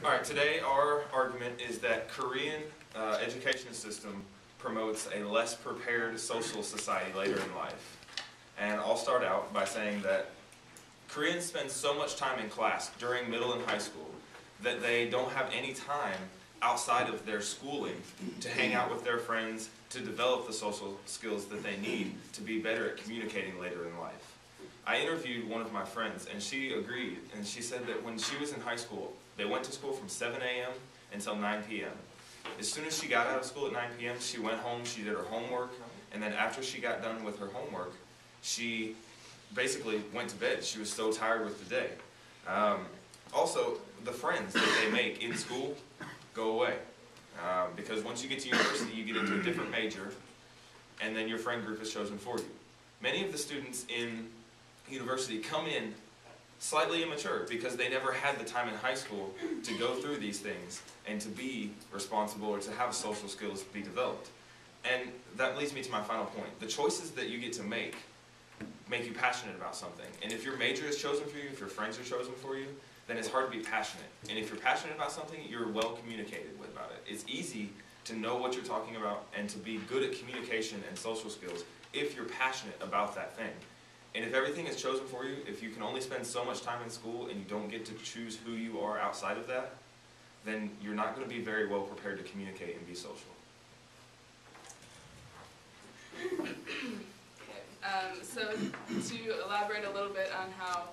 All right, today our argument is that Korean education system promotes a less prepared social society later in life. And I'll start out by saying that Koreans spend so much time in class during middle and high school that they don't have any time outside of their schooling to hang out with their friends, to develop the social skills that they need to be better at communicating later in life. I interviewed one of my friends and she agreed, and she said that when she was in high school, they went to school from 7 a.m. until 9 p.m. As soon as she got out of school at 9 p.m., she went home, she did her homework, and then after she got done with her homework, she basically went to bed. She was so tired with the day. Also, the friends that they make in school go away. Because once you get to university, you get into a different major, and then your friend group is chosen for you. Many of the students in university come in slightly immature because they never had the time in high school to go through these things and to be responsible or to have social skills be developed. And that leads me to my final point. The choices that you get to make you passionate about something. And if your major is chosen for you, if your friends are chosen for you, then it's hard to be passionate. And if you're passionate about something, you're well communicated with about it. It's easy to know what you're talking about and to be good at communication and social skills if you're passionate about that thing. And if everything is chosen for you, if you can only spend so much time in school and you don't get to choose who you are outside of that, then you're not going to be very well prepared to communicate and be social. So to elaborate a little bit on how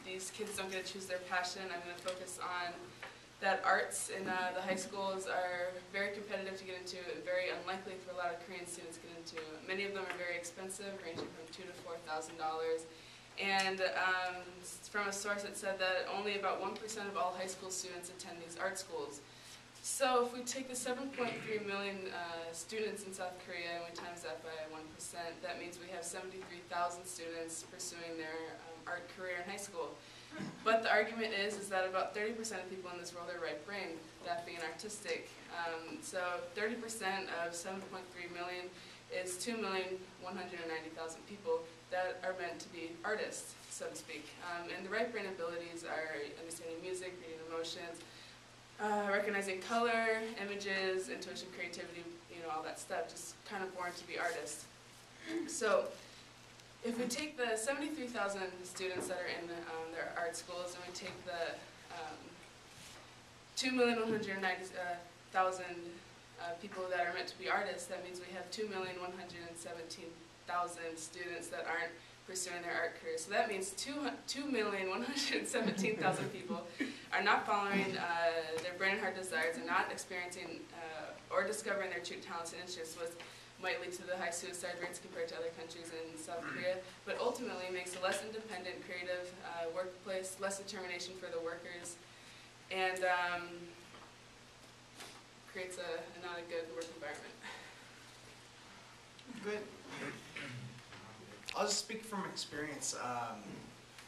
these kids don't get to choose their passion, I'm going to focus on that arts in the high schools are very competitive to get into and very unlikely for a lot of Korean students to get into. Many of them are very expensive, ranging from $2,000 to $4,000. And from a source it said that only about 1% of all high school students attend these art schools. So if we take the 7.3 million students in South Korea and we times that by 1%, that means we have 73,000 students pursuing their art career in high school. But the argument is that about 30% of people in this world are right-brained, that being artistic. So 30% of 7.3 million is 2,190,000 people that are meant to be artists, so to speak. And the right brain abilities are understanding music, reading emotions, recognizing color, images, intuition, creativity, all that stuff, just kind of born to be artists. So if we take the 73,000 students that are in their art schools and we take the 2,190,000 people that are meant to be artists, that means we have 2,117,000 students that aren't pursuing their art career. So that means 2,117,000 people are not following their brain and heart desires and not experiencing or discovering their true talents and interests, which might lead to the high suicide rates compared to other countries in South Korea, but ultimately makes a less independent, creative workplace, less determination for the workers, and creates not a good work environment. Good. I'll just speak from experience.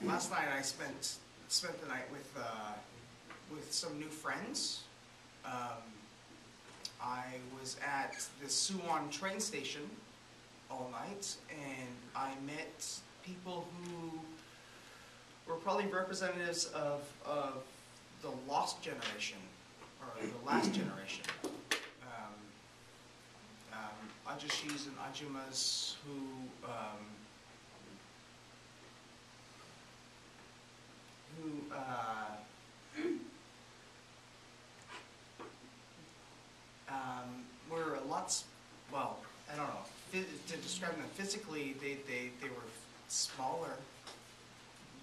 Last night I spent the night with some new friends. I was at the Suwon train station all night, and I met people who were probably representatives of the lost generation, or the last generation. Ajushis and Ajumas who were a lot, well, I don't know, to describe them physically, they were smaller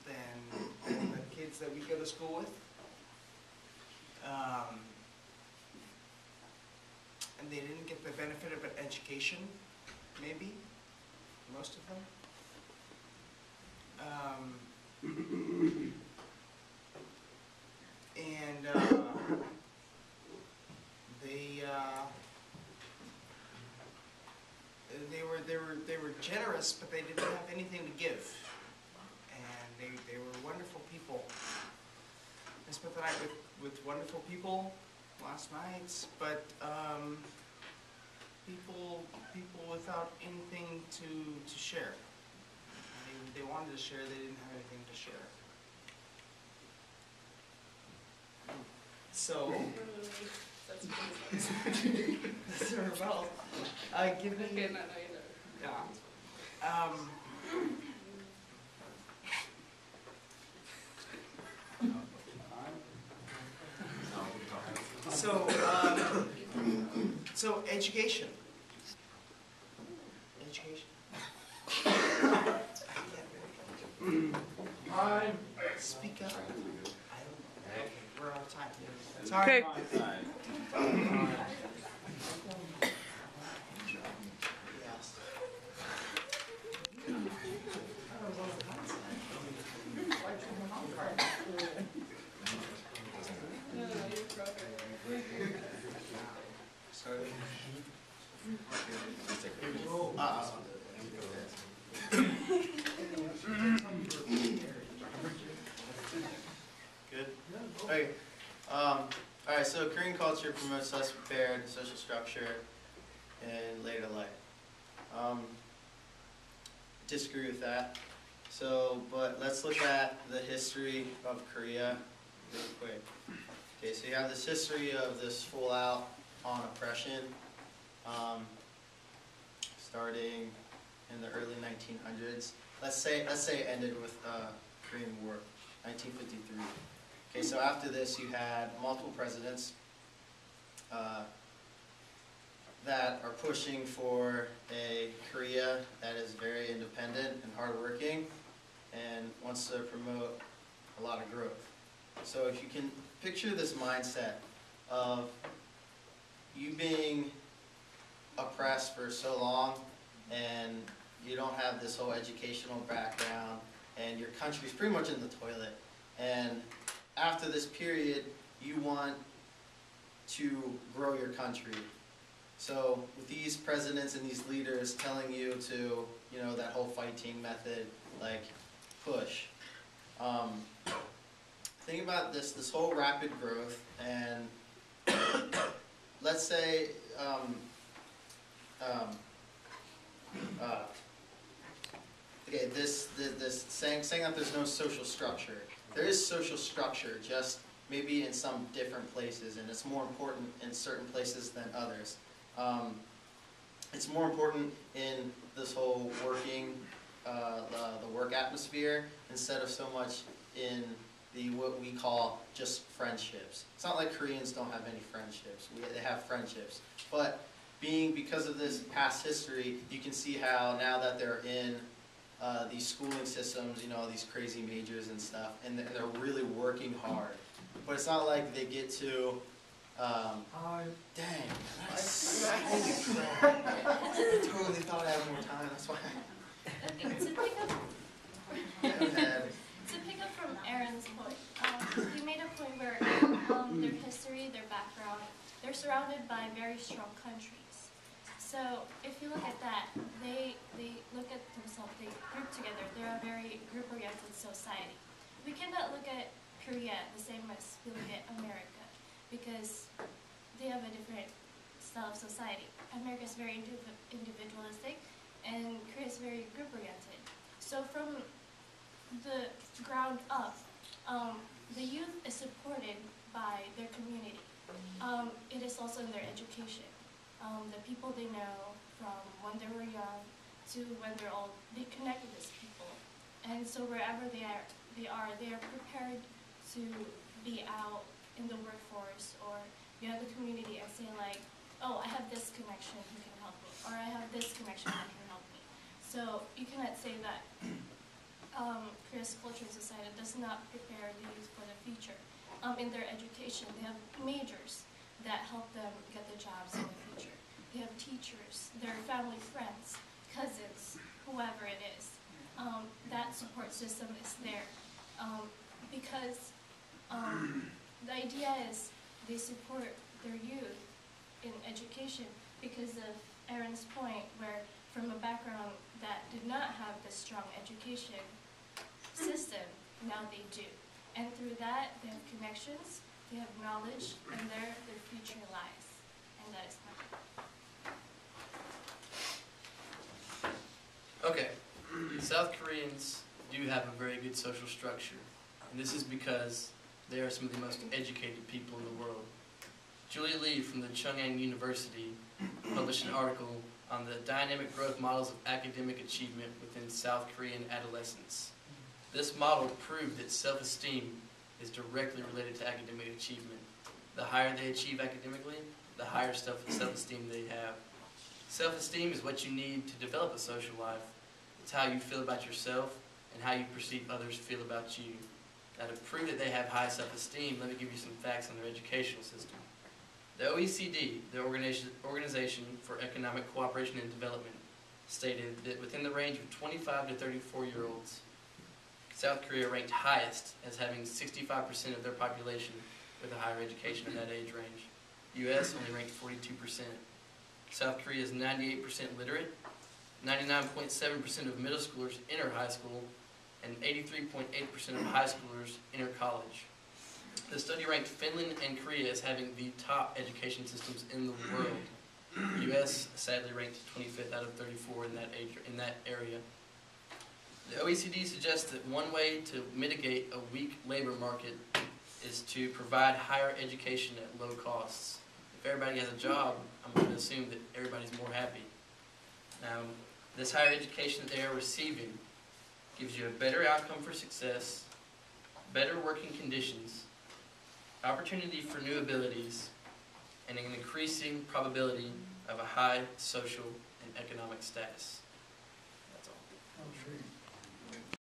than the kids that we go to school with. And they didn't get the benefit of an education, maybe, most of them. And they were generous, but they didn't have anything to give. And they were wonderful people. I spent the night with wonderful people last night, but people without anything to share. They wanted to share, they didn't have anything to share. So, That's pretty Mr. Rebel, give me. Okay, no, you know. Yeah. So, so education. Education. Speak up. Okay, we're out of time. Sorry. Yes. No, you're perfect. Good? Okay. Alright, so Korean culture promotes less prepared social structure in later life. Disagree with that. So, but let's look at the history of Korea real quick. Okay, so you have this history of this full out on oppression, starting in the early 1900s. Let's say it ended with Korean War, 1953. Okay, so after this you had multiple presidents that are pushing for a Korea that is very independent and hardworking and wants to promote a lot of growth. So if you can picture this mindset of you being oppressed for so long and you don't have this whole educational background and your country's pretty much in the toilet, and after this period you want to grow your country. So with these presidents and these leaders telling you to, you know, that whole fighting method, like push. Think about this whole rapid growth, and let's say okay, this saying that there's no social structure. There is social structure, just maybe in some different places, and it's more important in certain places than others. It's more important in this whole working, the work atmosphere, instead of so much in the what we call just friendships. It's not like Koreans don't have any friendships. They have friendships, but because of this past history, you can see how now that they're in these schooling systems, you know, these crazy majors and stuff, and they're really working hard. But it's not like they get to, dang, that's holy crap. I totally thought I had more time, that's why. To pick up from Aaron's point, he made a point where their history, their background, they're surrounded by very strong countries. So if you look at that, they look at themselves, they group together, they're a very group-oriented society. We cannot look at Korea the same as we look at America, because they have a different style of society. America is very individualistic, and Korea is very group-oriented. So from the ground up, the youth is supported by their community. It is also in their education. The people they know from when they were young to when they're old, they connect with these people. And so wherever they are prepared to be out in the workforce, or you have the community and say like, oh, I have this connection who can help me, or I have this connection that can help me. So you cannot say that Korea's culture and society does not prepare the youth for the future. In their education, they have majors that help them get the jobs in the future. They have teachers, their family friends, cousins, whoever it is. That support system is there. Because the idea is they support their youth in education because of Aaron's point, where from a background that did not have the strong education system, now they do. And through that, they have connections, they have knowledge, and their future lies. And that is my point. Okay, South Koreans do have a very good social structure. And this is because they are some of the most educated people in the world. Julia Lee from the Chungang University published an article on the dynamic growth models of academic achievement within South Korean adolescents. This model proved that self-esteem is directly related to academic achievement. The higher they achieve academically, the higher self-esteem they have. Self-esteem is what you need to develop a social life. It's how you feel about yourself and how you perceive others feel about you. Now, to prove that they have high self-esteem, let me give you some facts on their educational system. The OECD, the Organization for Economic Cooperation and Development, stated that within the range of 25 to 34-year-olds, South Korea ranked highest as having 65% of their population with a higher education in that age range. U.S. only ranked 42%. South Korea is 98% literate, 99.7% of middle schoolers enter high school, and 83.8% of high schoolers enter college. The study ranked Finland and Korea as having the top education systems in the world. The U.S. sadly ranked 25th out of 34 in that area. The OECD suggests that one way to mitigate a weak labor market is to provide higher education at low costs. If everybody has a job, I'm going to assume that everybody's more happy. Now, this higher education that they are receiving gives you a better outcome for success, better working conditions, opportunity for new abilities, and an increasing probability of a high social and economic status. That's all.